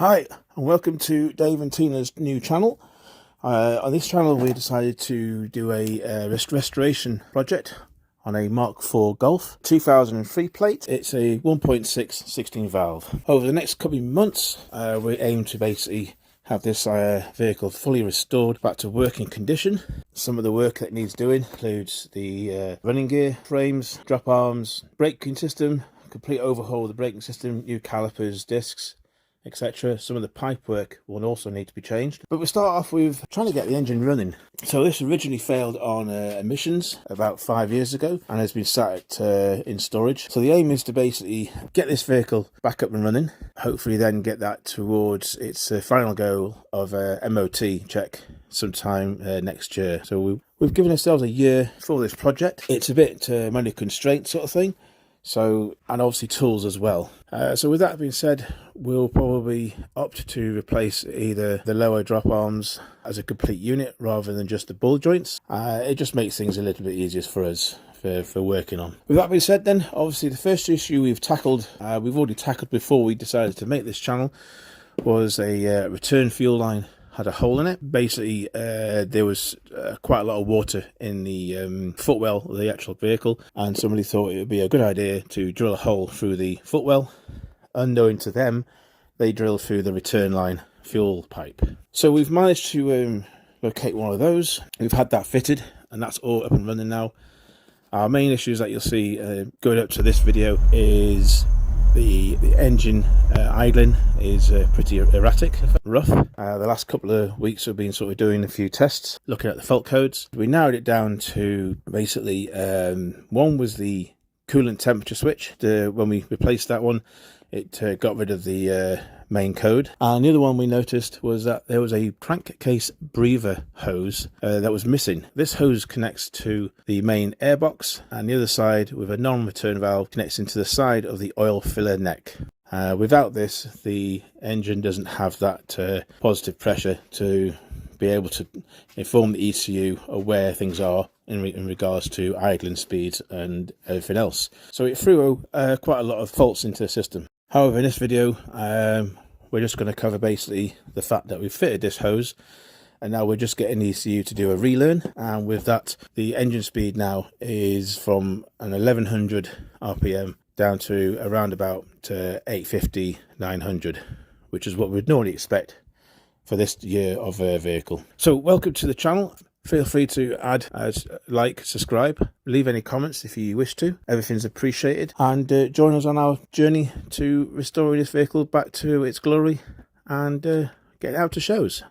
Hi, and welcome to Dave and Tina's new channel. On this channel we decided to do a restoration project on a Mk4 Golf 2003 plate. It's a 1.6 16 valve. Over the next couple of months we aim to basically have this vehicle fully restored back to working condition. Some of the work that needs doing includes the running gear, frames, drop arms, braking system, complete overhaul of the braking system, new calipers, discs, etc. Some of the pipe work will also need to be changed. But we'll start off with trying to get the engine running. So this originally failed on emissions about 5 years ago and has been sat in storage. So the aim is to basically get this vehicle back up and running, hopefully then get that towards its final goal of MOT check sometime next year. So we've given ourselves a year for this project. It's a bit money constraint sort of thing. So, and obviously tools as well. So with that being said, we'll probably opt to replace either the lower drop arms as a complete unit rather than just the ball joints. It just makes things a little bit easier for us for working on. With that being said then, obviously the first issue we've already tackled before we decided to make this channel, was a return fuel line had a hole in it. Basically there was quite a lot of water in the footwell of the actual vehicle, and somebody thought it would be a good idea to drill a hole through the footwell. Unknown to them, they drilled through the return line fuel pipe. So we've managed to locate one of those. We've had that fitted and that's all up and running now. Our main issues that you'll see going up to this video is the engine idling is pretty erratic, rough. The last couple of weeks we've been sort of doing a few tests, looking at the fault codes. We narrowed it down to basically one was the coolant temperature switch. When we replaced that one, it got rid of the main code. And the other one we noticed was that there was a crankcase breather hose that was missing. This hose connects to the main airbox, and the other side with a non-return valve connects into the side of the oil filler neck. Without this, the engine doesn't have that positive pressure to be able to inform the ECU of where things are in regards to idling speeds and everything else. So it threw quite a lot of faults into the system. However, in this video, we're just going to cover basically the fact that we've fitted this hose, and now we're just getting the ECU to do a relearn. And with that, the engine speed now is from an 1100 RPM down to around about 850, 900, which is what we'd normally expect for this year of a vehicle. So welcome to the channel. Feel free to add, like, subscribe, leave any comments if you wish to. Everything's appreciated. And join us on our journey to restoring this vehicle back to its glory and get it out to shows.